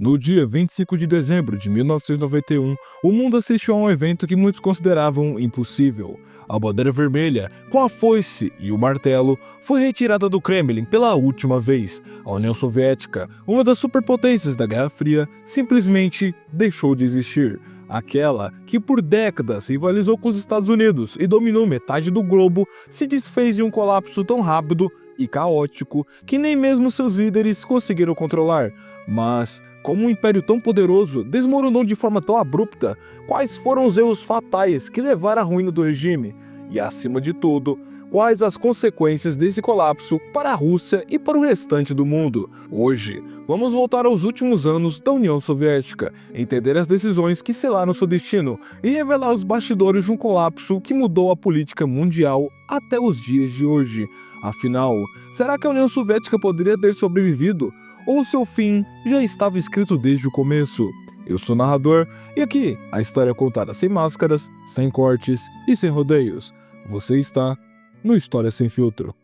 No dia 25 de dezembro de 1991, o mundo assistiu a um evento que muitos consideravam impossível. A bandeira vermelha, com a foice e o martelo, foi retirada do Kremlin pela última vez. A União Soviética, uma das superpotências da Guerra Fria, simplesmente deixou de existir. Aquela que por décadas rivalizou com os Estados Unidos e dominou metade do globo, se desfez em um colapso tão rápido e caótico que nem mesmo seus líderes conseguiram controlar. Mas, como um império tão poderoso desmoronou de forma tão abrupta, quais foram os erros fatais que levaram à ruína do regime? E, acima de tudo, quais as consequências desse colapso para a Rússia e para o restante do mundo? Hoje, vamos voltar aos últimos anos da União Soviética, entender as decisões que selaram seu destino e revelar os bastidores de um colapso que mudou a política mundial até os dias de hoje. Afinal, será que a União Soviética poderia ter sobrevivido? Ou seu fim já estava escrito desde o começo? Eu sou o narrador e aqui a história é contada sem máscaras, sem cortes e sem rodeios. Você está no História Sem Filtro.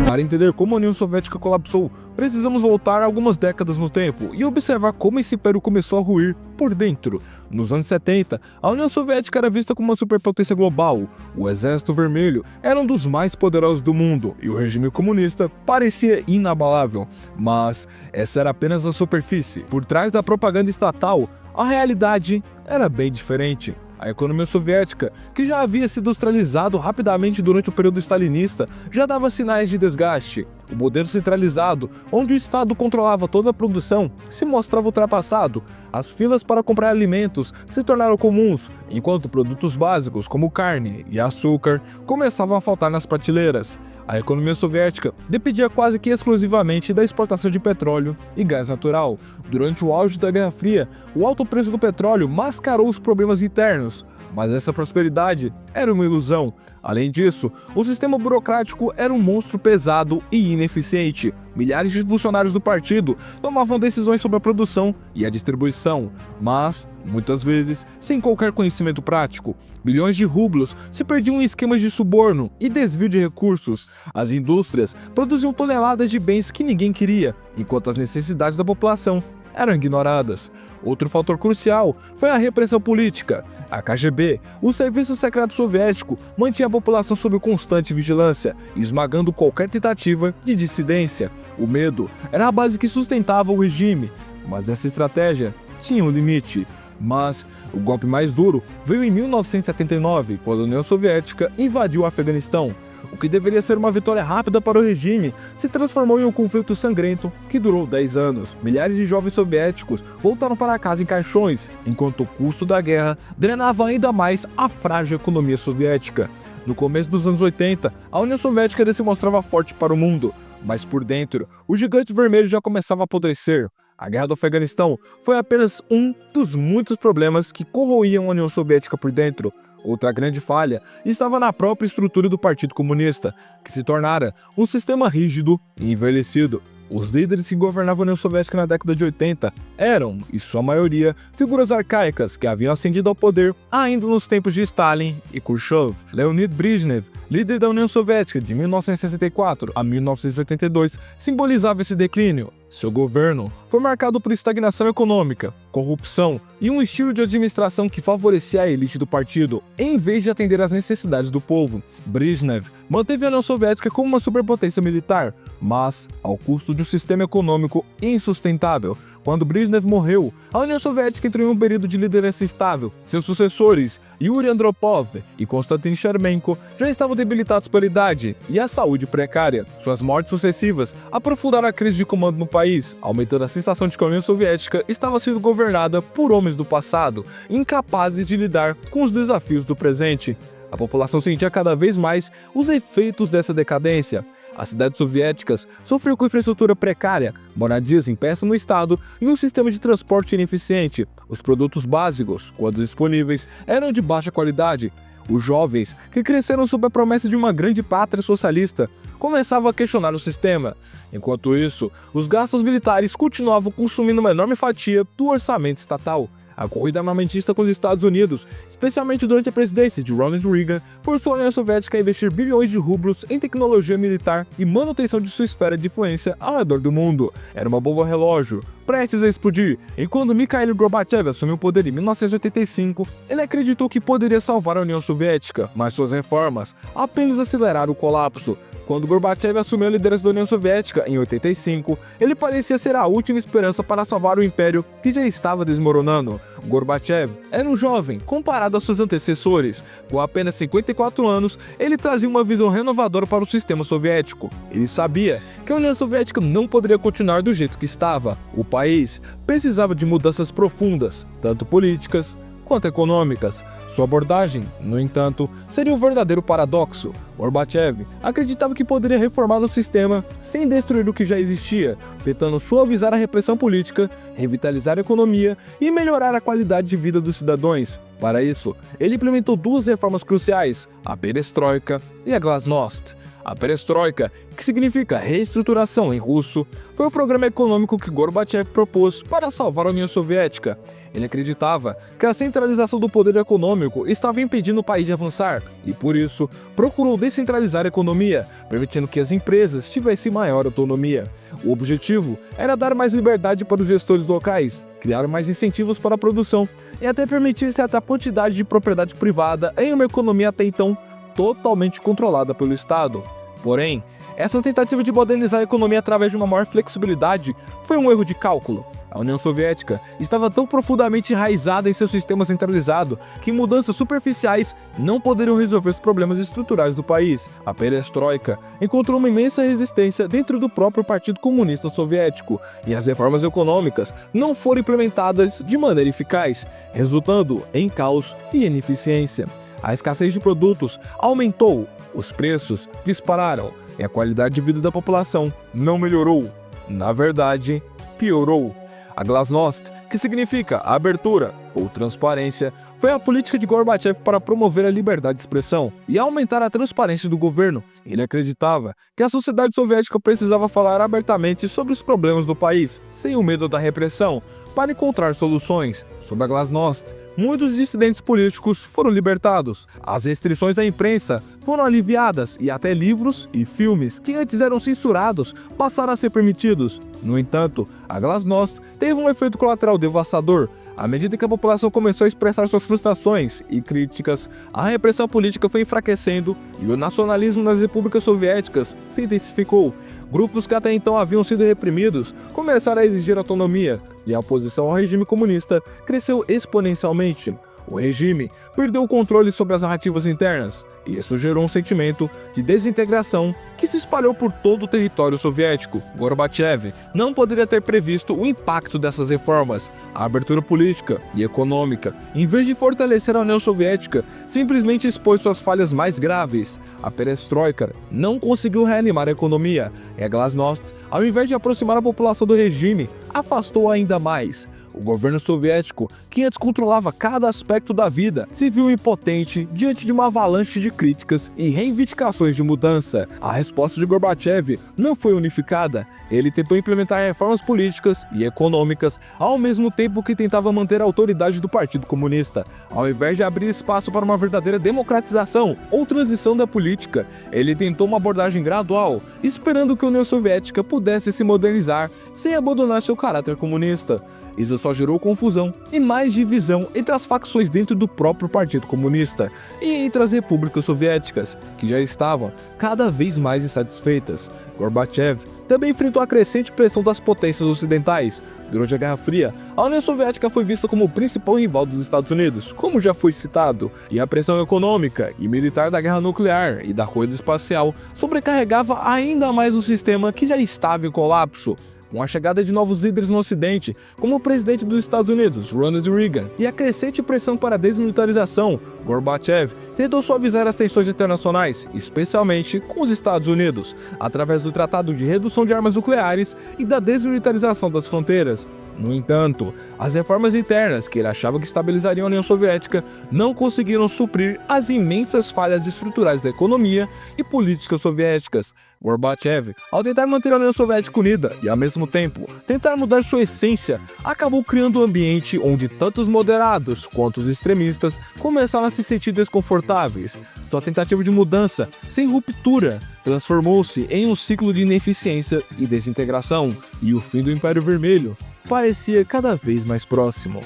Para entender como a União Soviética colapsou, precisamos voltar algumas décadas no tempo e observar como esse império começou a ruir por dentro. Nos anos 70, a União Soviética era vista como uma superpotência global, o Exército Vermelho era um dos mais poderosos do mundo e o regime comunista parecia inabalável. Mas essa era apenas a superfície. Por trás da propaganda estatal, a realidade era bem diferente. A economia soviética, que já havia se industrializado rapidamente durante o período stalinista, já dava sinais de desgaste. O modelo centralizado, onde o Estado controlava toda a produção, se mostrava ultrapassado. As filas para comprar alimentos se tornaram comuns, enquanto produtos básicos como carne e açúcar começavam a faltar nas prateleiras. A economia soviética dependia quase que exclusivamente da exportação de petróleo e gás natural. Durante o auge da Guerra Fria, o alto preço do petróleo mascarou os problemas internos, mas essa prosperidade era uma ilusão. Além disso, o sistema burocrático era um monstro pesado e ineficiente. Milhares de funcionários do partido tomavam decisões sobre a produção e a distribuição, mas, muitas vezes, sem qualquer conhecimento prático. Milhões de rublos se perdiam em esquemas de suborno e desvio de recursos. As indústrias produziam toneladas de bens que ninguém queria, enquanto as necessidades da população eram ignoradas. Outro fator crucial foi a repressão política. A KGB, o serviço secreto soviético, mantinha a população sob constante vigilância, esmagando qualquer tentativa de dissidência. O medo era a base que sustentava o regime, mas essa estratégia tinha um limite. Mas o golpe mais duro veio em 1979, quando a União Soviética invadiu o Afeganistão. O que deveria ser uma vitória rápida para o regime se transformou em um conflito sangrento que durou 10 anos. Milhares de jovens soviéticos voltaram para casa em caixões, enquanto o custo da guerra drenava ainda mais a frágil economia soviética. No começo dos anos 80, a União Soviética ainda se mostrava forte para o mundo, mas por dentro, o gigante vermelho já começava a apodrecer. A Guerra do Afeganistão foi apenas um dos muitos problemas que corroíam a União Soviética por dentro. Outra grande falha estava na própria estrutura do Partido Comunista, que se tornara um sistema rígido e envelhecido. Os líderes que governavam a União Soviética na década de 80 eram, em sua maioria, figuras arcaicas que haviam ascendido ao poder ainda nos tempos de Stalin e Khrushchev. Leonid Brezhnev, líder da União Soviética de 1964 a 1982, simbolizava esse declínio. Seu governo foi marcado por estagnação econômica, corrupção e um estilo de administração que favorecia a elite do partido, em vez de atender às necessidades do povo. Brezhnev manteve a União Soviética como uma superpotência militar, mas ao custo de um sistema econômico insustentável. Quando Brezhnev morreu, a União Soviética entrou em um período de liderança instável. Seus sucessores, Yuri Andropov e Konstantin Chermenko, já estavam debilitados pela idade e a saúde precária. Suas mortes sucessivas aprofundaram a crise de comando no país, aumentando a sensação de que a União Soviética estava sendo governada por homens do passado, incapazes de lidar com os desafios do presente. A população sentia cada vez mais os efeitos dessa decadência. As cidades soviéticas sofriam com infraestrutura precária, moradias em péssimo estado e um sistema de transporte ineficiente. Os produtos básicos, quando disponíveis, eram de baixa qualidade. Os jovens, que cresceram sob a promessa de uma grande pátria socialista, começavam a questionar o sistema. Enquanto isso, os gastos militares continuavam consumindo uma enorme fatia do orçamento estatal. A corrida armamentista com os Estados Unidos, especialmente durante a presidência de Ronald Reagan, forçou a União Soviética a investir bilhões de rublos em tecnologia militar e manutenção de sua esfera de influência ao redor do mundo. Era uma bomba relógio, prestes a explodir, e quando Mikhail Gorbachev assumiu o poder em 1985, ele acreditou que poderia salvar a União Soviética, mas suas reformas apenas aceleraram o colapso. Quando Gorbachev assumiu a liderança da União Soviética em 85, ele parecia ser a última esperança para salvar o império que já estava desmoronando. Gorbachev era um jovem comparado a seus antecessores. Com apenas 54 anos, ele trazia uma visão renovadora para o sistema soviético. Ele sabia que a União Soviética não poderia continuar do jeito que estava. O país precisava de mudanças profundas, tanto políticas quanto econômicas. Sua abordagem, no entanto, seria um verdadeiro paradoxo. Gorbachev acreditava que poderia reformar o sistema sem destruir o que já existia, tentando suavizar a repressão política, revitalizar a economia e melhorar a qualidade de vida dos cidadãos. Para isso, ele implementou duas reformas cruciais, a Perestroika e a Glasnost. A Perestroika, que significa reestruturação em russo, foi o programa econômico que Gorbachev propôs para salvar a União Soviética. Ele acreditava que a centralização do poder econômico estava impedindo o país de avançar e, por isso, procurou descentralizar a economia, permitindo que as empresas tivessem maior autonomia. O objetivo era dar mais liberdade para os gestores locais, criar mais incentivos para a produção e até permitir certa quantidade de propriedade privada em uma economia até então totalmente controlada pelo Estado. Porém, essa tentativa de modernizar a economia através de uma maior flexibilidade foi um erro de cálculo. A União Soviética estava tão profundamente enraizada em seu sistema centralizado que mudanças superficiais não poderiam resolver os problemas estruturais do país. A Perestroika encontrou uma imensa resistência dentro do próprio Partido Comunista Soviético e as reformas econômicas não foram implementadas de maneira eficaz, resultando em caos e ineficiência. A escassez de produtos aumentou, os preços dispararam e a qualidade de vida da população não melhorou. Na verdade, piorou. A Glasnost, que significa abertura ou transparência, foi a política de Gorbachev para promover a liberdade de expressão e aumentar a transparência do governo. Ele acreditava que a sociedade soviética precisava falar abertamente sobre os problemas do país, sem o medo da repressão, para encontrar soluções. Sob a Glasnost, muitos dissidentes políticos foram libertados, as restrições à imprensa foram aliviadas e até livros e filmes que antes eram censurados passaram a ser permitidos. No entanto, a Glasnost teve um efeito colateral devastador. À medida que a população começou a expressar suas frustrações e críticas, a repressão política foi enfraquecendo e o nacionalismo nas repúblicas soviéticas se intensificou. Grupos que até então haviam sido reprimidos começaram a exigir autonomia, e a oposição ao regime comunista cresceu exponencialmente. O regime perdeu o controle sobre as narrativas internas, e isso gerou um sentimento de desintegração que se espalhou por todo o território soviético. Gorbachev não poderia ter previsto o impacto dessas reformas. A abertura política e econômica, em vez de fortalecer a União Soviética, simplesmente expôs suas falhas mais graves. A Perestroika não conseguiu reanimar a economia, e a Glasnost, ao invés de aproximar a população do regime, afastou ainda mais. O governo soviético, que antes controlava cada aspecto da vida, se viu impotente diante de uma avalanche de críticas e reivindicações de mudança. A resposta de Gorbachev não foi unificada. Ele tentou implementar reformas políticas e econômicas ao mesmo tempo que tentava manter a autoridade do Partido Comunista. Ao invés de abrir espaço para uma verdadeira democratização ou transição da política, ele tentou uma abordagem gradual, esperando que a União Soviética pudesse se modernizar sem abandonar seu caráter comunista. Isso só gerou confusão e mais divisão entre as facções dentro do próprio Partido Comunista e entre as repúblicas soviéticas, que já estavam cada vez mais insatisfeitas. Gorbachev também enfrentou a crescente pressão das potências ocidentais. Durante a Guerra Fria, a União Soviética foi vista como o principal rival dos Estados Unidos, como já foi citado, e a pressão econômica e militar da guerra nuclear e da corrida espacial sobrecarregava ainda mais o sistema que já estava em colapso. Com a chegada de novos líderes no Ocidente, como o presidente dos Estados Unidos, Ronald Reagan, e a crescente pressão para a desmilitarização, Gorbachev tentou suavizar as tensões internacionais, especialmente com os Estados Unidos, através do Tratado de Redução de Armas Nucleares e da desmilitarização das fronteiras. No entanto, as reformas internas que ele achava que estabilizariam a União Soviética não conseguiram suprir as imensas falhas estruturais da economia e políticas soviéticas. Gorbachev, ao tentar manter a União Soviética unida e, ao mesmo tempo, tentar mudar sua essência, acabou criando um ambiente onde tanto os moderados quanto os extremistas começaram a se sentir desconfortáveis. Sua tentativa de mudança, sem ruptura, transformou-se em um ciclo de ineficiência e desintegração, e o fim do Império Vermelho parecia cada vez mais próximo.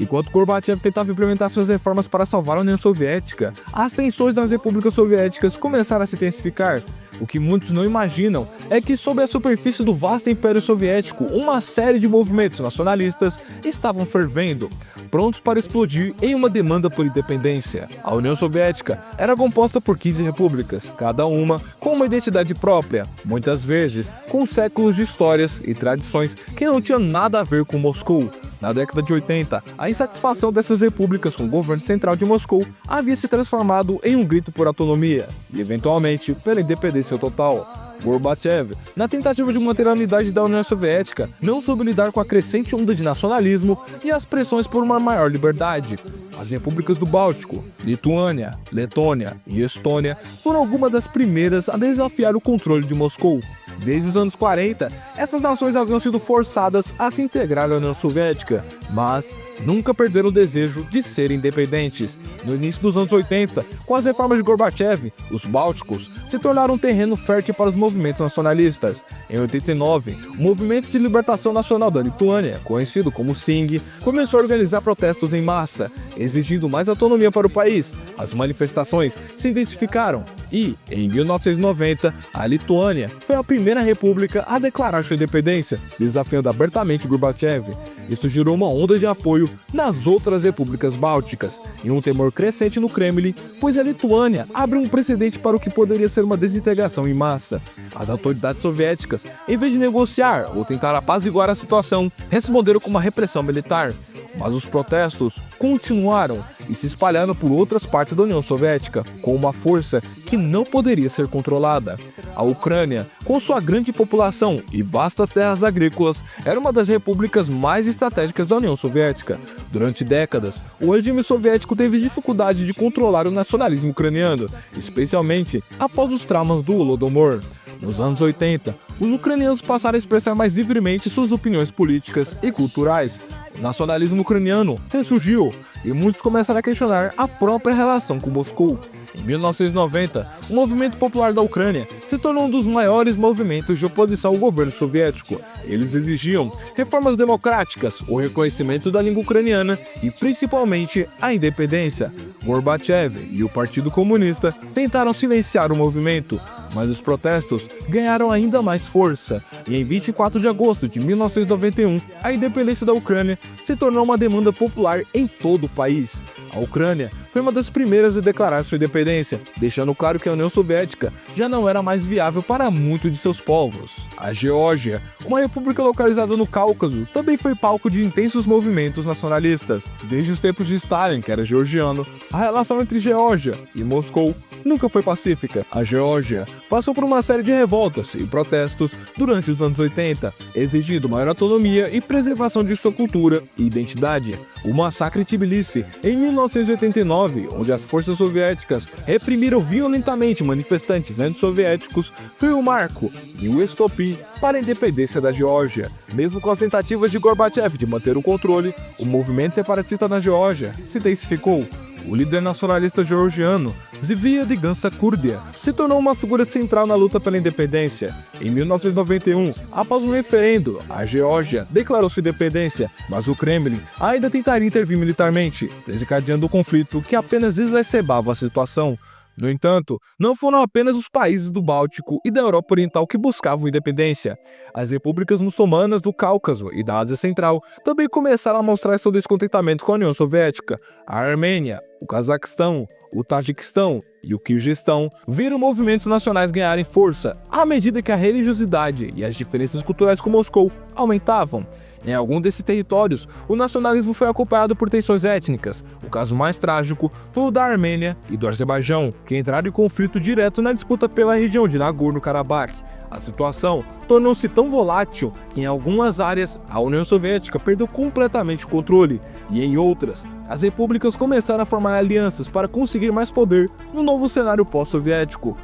Enquanto Gorbachev tentava implementar suas reformas para salvar a União Soviética, as tensões nas repúblicas soviéticas começaram a se intensificar. O que muitos não imaginam é que, sob a superfície do vasto Império Soviético, uma série de movimentos nacionalistas estavam fervendo, prontos para explodir em uma demanda por independência. A União Soviética era composta por 15 repúblicas, cada uma com uma identidade própria, muitas vezes com séculos de histórias e tradições que não tinham nada a ver com Moscou. Na década de 80, a insatisfação dessas repúblicas com o governo central de Moscou havia se transformado em um grito por autonomia e, eventualmente, pela independência total. Gorbachev, na tentativa de manter a unidade da União Soviética, não soube lidar com a crescente onda de nacionalismo e as pressões por uma maior liberdade. As repúblicas do Báltico, Lituânia, Letônia e Estônia foram algumas das primeiras a desafiar o controle de Moscou. Desde os anos 40, essas nações haviam sido forçadas a se integrar à União Soviética, mas nunca perderam o desejo de serem independentes. No início dos anos 80, com as reformas de Gorbachev, os bálticos se tornaram um terreno fértil para os movimentos nacionalistas. Em 89, o Movimento de Libertação Nacional da Lituânia, conhecido como SING, começou a organizar protestos em massa, exigindo mais autonomia para o país. As manifestações se intensificaram e, em 1990, a Lituânia foi a primeira república a declarar sua independência, desafiando abertamente Gorbachev. Isso gerou uma onda de apoio nas outras repúblicas bálticas e um temor crescente no Kremlin, pois a Lituânia abriu um precedente para o que poderia ser uma desintegração em massa. As autoridades soviéticas, em vez de negociar ou tentar apaziguar a situação, responderam com uma repressão militar. Mas os protestos continuaram e se espalharam por outras partes da União Soviética, com uma força que não poderia ser controlada. A Ucrânia, com sua grande população e vastas terras agrícolas, era uma das repúblicas mais estratégicas da União Soviética. Durante décadas, o regime soviético teve dificuldade de controlar o nacionalismo ucraniano, especialmente após os traumas do Holodomor. Nos anos 80, os ucranianos passaram a expressar mais livremente suas opiniões políticas e culturais. O nacionalismo ucraniano ressurgiu e muitos começaram a questionar a própria relação com Moscou. Em 1990, o Movimento Popular da Ucrânia se tornou um dos maiores movimentos de oposição ao governo soviético. Eles exigiam reformas democráticas, o reconhecimento da língua ucraniana e, principalmente, a independência. Gorbachev e o Partido Comunista tentaram silenciar o movimento, mas os protestos ganharam ainda mais força, e em 24 de agosto de 1991, a independência da Ucrânia se tornou uma demanda popular em todo o país. A Ucrânia foi uma das primeiras a declarar sua independência, deixando claro que a União Soviética já não era mais viável para muitos de seus povos. A Geórgia, uma república localizada no Cáucaso, também foi palco de intensos movimentos nacionalistas. Desde os tempos de Stalin, que era georgiano, a relação entre Geórgia e Moscou nunca foi pacífica. A Geórgia passou por uma série de revoltas e protestos durante os anos 80, exigindo maior autonomia e preservação de sua cultura e identidade. O massacre em Tbilisi, em 1989, onde as forças soviéticas reprimiram violentamente manifestantes antissoviéticos, foi o marco e o estopim para a independência da Geórgia. Mesmo com as tentativas de Gorbachev de manter o controle, o movimento separatista na Geórgia se intensificou. O líder nacionalista georgiano, Zviad Gansakurdia, se tornou uma figura central na luta pela independência. Em 1991, após um referendo, a Geórgia declarou sua independência, mas o Kremlin ainda tentaria intervir militarmente, desencadeando o conflito que apenas exacerbava a situação. No entanto, não foram apenas os países do Báltico e da Europa Oriental que buscavam independência. As repúblicas muçulmanas do Cáucaso e da Ásia Central também começaram a mostrar seu descontentamento com a União Soviética. A Armênia, o Cazaquistão, o Tajiquistão e o Quirguistão viram movimentos nacionais ganharem força à medida que a religiosidade e as diferenças culturais com Moscou aumentavam. Em algum desses territórios, o nacionalismo foi acompanhado por tensões étnicas. O caso mais trágico foi o da Armênia e do Azerbaijão, que entraram em conflito direto na disputa pela região de Nagorno-Karabakh. A situação tornou-se tão volátil que em algumas áreas a União Soviética perdeu completamente o controle, e em outras, as repúblicas começaram a formar alianças para conseguir mais poder no novo cenário pós-soviético.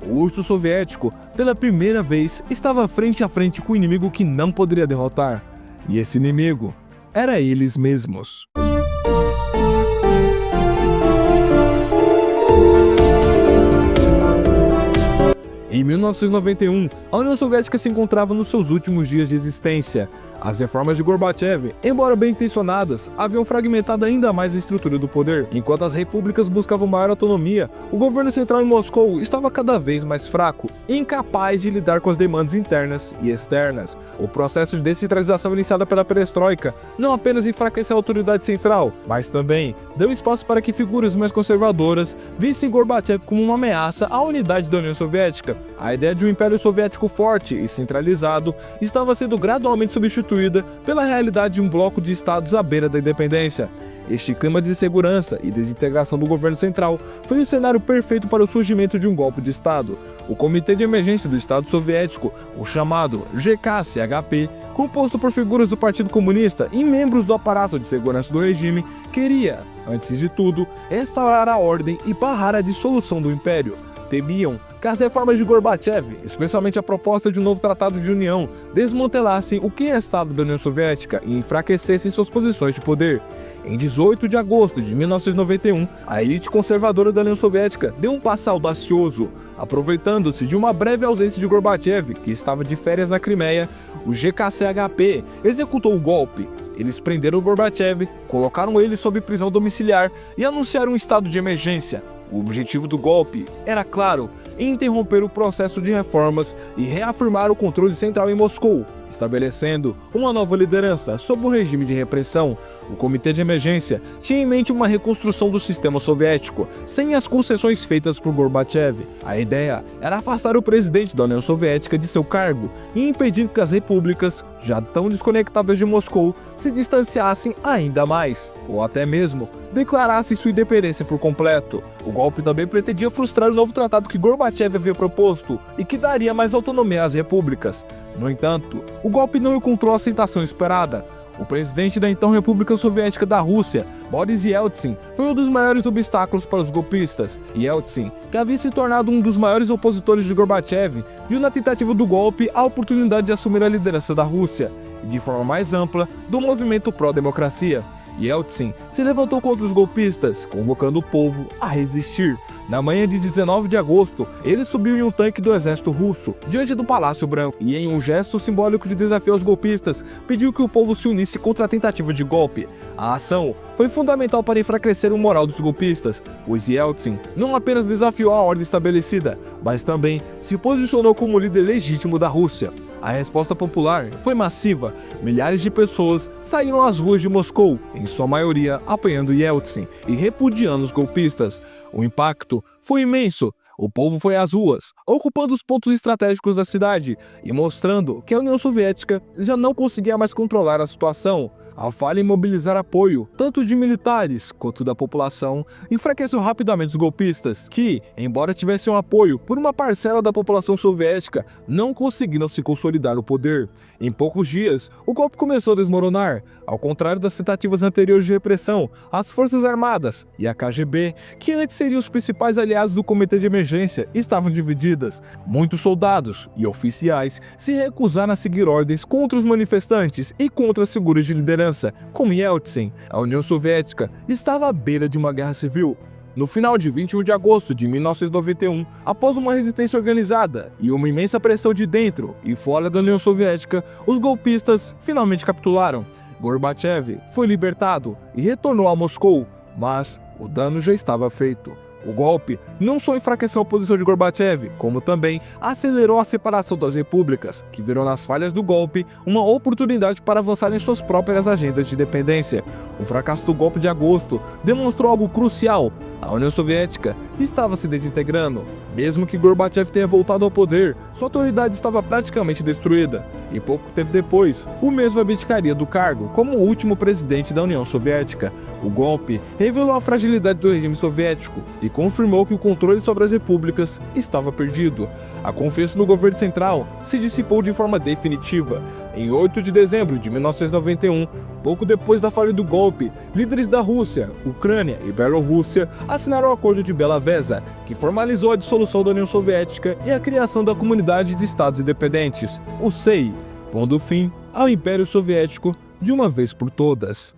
O urso soviético, pela primeira vez, estava frente a frente com um inimigo que não poderia derrotar. E esse inimigo era eles mesmos. Em 1991, a União Soviética se encontrava nos seus últimos dias de existência. As reformas de Gorbachev, embora bem intencionadas, haviam fragmentado ainda mais a estrutura do poder. Enquanto as repúblicas buscavam maior autonomia, o governo central em Moscou estava cada vez mais fraco e incapaz de lidar com as demandas internas e externas. O processo de descentralização iniciado pela Perestroika não apenas enfraqueceu a autoridade central, mas também deu espaço para que figuras mais conservadoras vissem Gorbachev como uma ameaça à unidade da União Soviética. A ideia de um império soviético forte e centralizado estava sendo gradualmente substituída pela realidade de um bloco de estados à beira da independência. Este clima de segurança e desintegração do governo central foi o cenário perfeito para o surgimento de um golpe de Estado. O Comitê de Emergência do Estado Soviético, o chamado GKCHP, composto por figuras do Partido Comunista e membros do aparato de segurança do regime, queria, antes de tudo, restaurar a ordem e barrar a dissolução do império. Temiam que as reformas de Gorbachev, especialmente a proposta de um novo tratado de união, desmantelassem o que restava da União Soviética e enfraquecessem suas posições de poder. Em 18 de agosto de 1991, a elite conservadora da União Soviética deu um passo audacioso. Aproveitando-se de uma breve ausência de Gorbachev, que estava de férias na Crimeia, o GKCHP executou o golpe. Eles prenderam Gorbachev, colocaram ele sob prisão domiciliar e anunciaram um estado de emergência. O objetivo do golpe era, claro, interromper o processo de reformas e reafirmar o controle central em Moscou, estabelecendo uma nova liderança sob o regime de repressão. O Comitê de Emergência tinha em mente uma reconstrução do sistema soviético, sem as concessões feitas por Gorbachev. A ideia era afastar o presidente da União Soviética de seu cargo e impedir que as repúblicas, já tão desconectadas de Moscou, se distanciassem ainda mais, ou até mesmo declarassem sua independência por completo. O golpe também pretendia frustrar o novo tratado que Gorbachev havia proposto e que daria mais autonomia às repúblicas. No entanto, o golpe não encontrou a aceitação esperada. O presidente da então República Soviética da Rússia, Boris Yeltsin, foi um dos maiores obstáculos para os golpistas. Yeltsin, que havia se tornado um dos maiores opositores de Gorbachev, viu na tentativa do golpe a oportunidade de assumir a liderança da Rússia e, de forma mais ampla, do movimento pró-democracia. Yeltsin se levantou contra os golpistas, convocando o povo a resistir. Na manhã de 19 de agosto, ele subiu em um tanque do exército russo, diante do Palácio Branco, e em um gesto simbólico de desafio aos golpistas, pediu que o povo se unisse contra a tentativa de golpe. A ação foi fundamental para enfraquecer o moral dos golpistas, pois Yeltsin não apenas desafiou a ordem estabelecida, mas também se posicionou como líder legítimo da Rússia. A resposta popular foi massiva. Milhares de pessoas saíram às ruas de Moscou, em sua maioria apoiando Yeltsin e repudiando os golpistas. O impacto foi imenso. O povo foi às ruas, ocupando os pontos estratégicos da cidade e mostrando que a União Soviética já não conseguia mais controlar a situação. A falha em mobilizar apoio, tanto de militares quanto da população, enfraqueceu rapidamente os golpistas, que, embora tivessem um apoio por uma parcela da população soviética, não conseguiram se consolidar no poder. Em poucos dias, o golpe começou a desmoronar. Ao contrário das tentativas anteriores de repressão, as Forças Armadas e a KGB, que antes seriam os principais aliados do Comitê de Emergência, estavam divididas. Muitos soldados e oficiais se recusaram a seguir ordens contra os manifestantes e contra as figuras de liderança, como Yeltsin. A União Soviética estava à beira de uma guerra civil. No final de 21 de agosto de 1991, após uma resistência organizada e uma imensa pressão de dentro e fora da União Soviética, os golpistas finalmente capitularam. Gorbachev foi libertado e retornou a Moscou, mas o dano já estava feito. O golpe não só enfraqueceu a posição de Gorbachev, como também acelerou a separação das repúblicas, que virou nas falhas do golpe uma oportunidade para avançar em suas próprias agendas de independência. O fracasso do golpe de agosto demonstrou algo crucial: a União Soviética estava se desintegrando. Mesmo que Gorbachev tenha voltado ao poder, sua autoridade estava praticamente destruída. e pouco tempo depois, o mesmo abdicaria do cargo como o último presidente da União Soviética. O golpe revelou a fragilidade do regime soviético e confirmou que o controle sobre as repúblicas estava perdido. A confiança no governo central se dissipou de forma definitiva. Em 8 de dezembro de 1991, pouco depois da falha do golpe, líderes da Rússia, Ucrânia e Bielorrússia assinaram o Acordo de Bela-Vesa, que formalizou a dissolução da União Soviética e a criação da Comunidade de Estados Independentes, o CEI, pondo fim ao Império Soviético de uma vez por todas.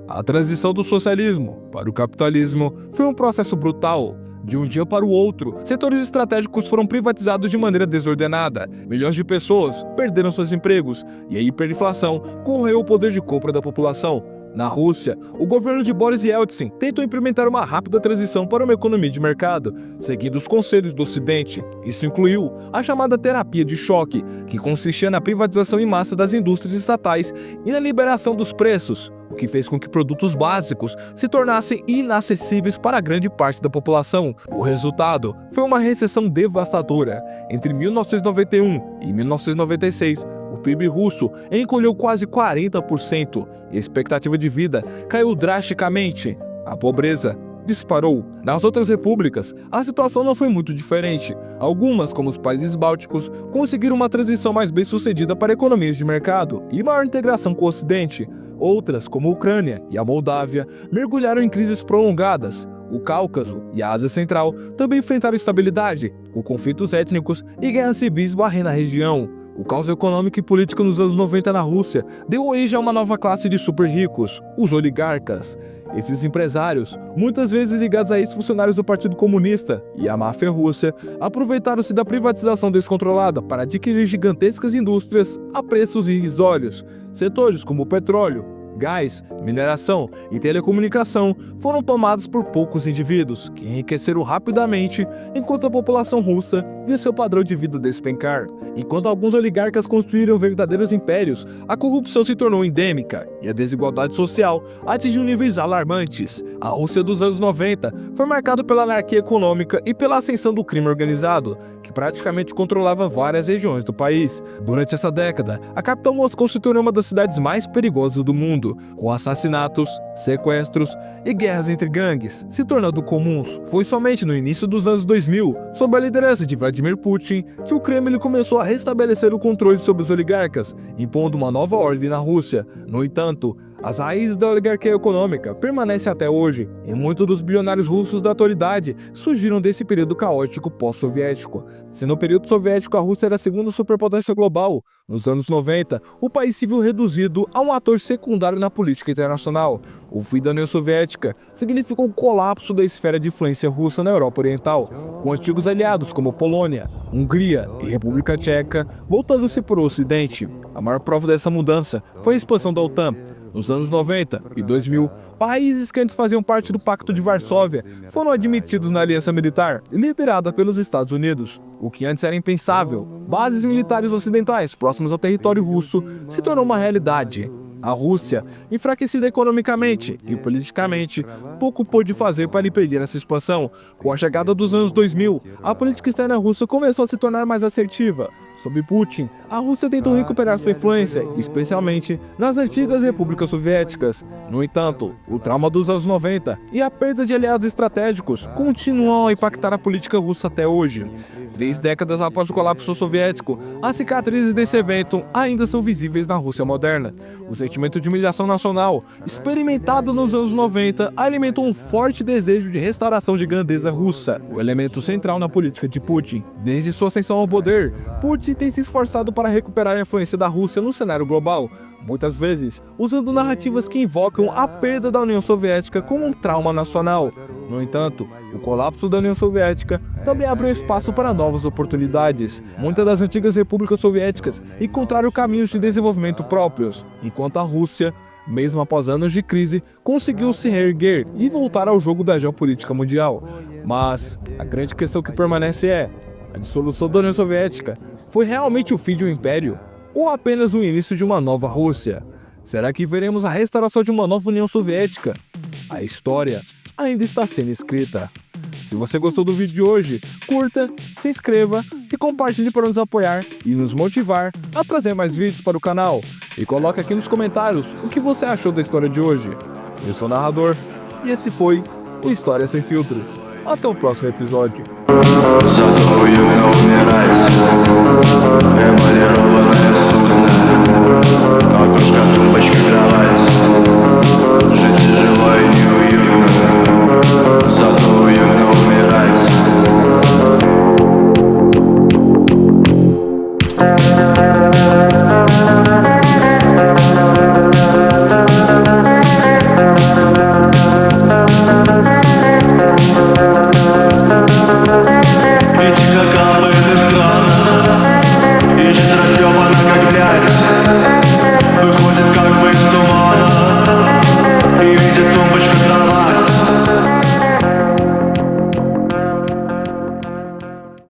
A transição do socialismo para o capitalismo foi um processo brutal. De um dia para o outro, setores estratégicos foram privatizados de maneira desordenada, milhões de pessoas perderam seus empregos e a hiperinflação corroeu o poder de compra da população. Na Rússia, o governo de Boris Yeltsin tentou implementar uma rápida transição para uma economia de mercado, seguindo os conselhos do Ocidente. Isso incluiu a chamada terapia de choque, que consistia na privatização em massa das indústrias estatais e na liberação dos preços, o que fez com que produtos básicos se tornassem inacessíveis para a grande parte da população. O resultado foi uma recessão devastadora. Entre 1991 e 1996, o PIB russo encolheu quase 40% e a expectativa de vida caiu drasticamente. A pobreza disparou. Nas outras repúblicas, a situação não foi muito diferente. Algumas, como os países bálticos, conseguiram uma transição mais bem-sucedida para economias de mercado e maior integração com o Ocidente. Outras, como a Ucrânia e a Moldávia, mergulharam em crises prolongadas. O Cáucaso e a Ásia Central também enfrentaram instabilidade, com conflitos étnicos e guerras civis varrendo a região. O caos econômico e político nos anos 90 na Rússia deu origem a uma nova classe de super ricos, os oligarcas. Esses empresários, muitas vezes ligados a ex-funcionários do Partido Comunista e à máfia russa, aproveitaram-se da privatização descontrolada para adquirir gigantescas indústrias a preços irrisórios. Setores como o petróleo, gás, mineração e telecomunicação foram tomados por poucos indivíduos, que enriqueceram rapidamente, enquanto a população russa via seu padrão de vida despencar. Enquanto alguns oligarcas construíram verdadeiros impérios, a corrupção se tornou endêmica e a desigualdade social atingiu níveis alarmantes. A Rússia dos anos 90 foi marcada pela anarquia econômica e pela ascensão do crime organizado, que praticamente controlava várias regiões do país. Durante essa década, a capital Moscou se tornou uma das cidades mais perigosas do mundo, com assassinatos, sequestros e guerras entre gangues se tornando comuns. Foi somente no início dos anos 2000, sob a liderança de Vladimir Putin, que o Kremlin começou a restabelecer o controle sobre os oligarcas, impondo uma nova ordem na Rússia. No entanto, as raízes da oligarquia econômica permanecem até hoje, e muitos dos bilionários russos da atualidade surgiram desse período caótico pós-soviético. Se no período soviético a Rússia era a segunda superpotência global, nos anos 90, o país se viu reduzido a um ator secundário na política internacional. O fim da União Soviética significou o colapso da esfera de influência russa na Europa Oriental, com antigos aliados como Polônia, Hungria e República Tcheca voltando-se para o Ocidente. A maior prova dessa mudança foi a expansão da OTAN. Nos anos 90 e 2000, países que antes faziam parte do Pacto de Varsóvia foram admitidos na aliança militar, liderada pelos Estados Unidos. O que antes era impensável, bases militares ocidentais próximas ao território russo, se tornou uma realidade. A Rússia, enfraquecida economicamente e politicamente, pouco pôde fazer para impedir essa expansão. Com a chegada dos anos 2000, a política externa russa começou a se tornar mais assertiva. Sob Putin, a Rússia tentou recuperar sua influência, especialmente nas antigas repúblicas soviéticas. No entanto, o trauma dos anos 90 e a perda de aliados estratégicos continuam a impactar a política russa até hoje. 3 décadas após o colapso soviético, as cicatrizes desse evento ainda são visíveis na Rússia moderna. O sentimento de humilhação nacional, experimentado nos anos 90, alimentou um forte desejo de restauração de grandeza russa, o elemento central na política de Putin. Desde sua ascensão ao poder, Putin tem se esforçado para recuperar a influência da Rússia no cenário global, muitas vezes usando narrativas que invocam a perda da União Soviética como um trauma nacional. No entanto, o colapso da União Soviética também abriu espaço para novas oportunidades. Muitas das antigas repúblicas soviéticas encontraram caminhos de desenvolvimento próprios, enquanto a Rússia, mesmo após anos de crise, conseguiu se reerguer e voltar ao jogo da geopolítica mundial. Mas a grande questão que permanece é: a dissolução da União Soviética foi realmente o fim de um império? Ou apenas o início de uma nova Rússia? Será que veremos a restauração de uma nova União Soviética? A história ainda está sendo escrita. Se você gostou do vídeo de hoje, curta, se inscreva e compartilhe para nos apoiar e nos motivar a trazer mais vídeos para o canal. E coloque aqui nos comentários o que você achou da história de hoje. Eu sou o narrador e esse foi o História Sem Filtro. Até o próximo episódio. Эмалированное судно, окружка тумбочка кровать.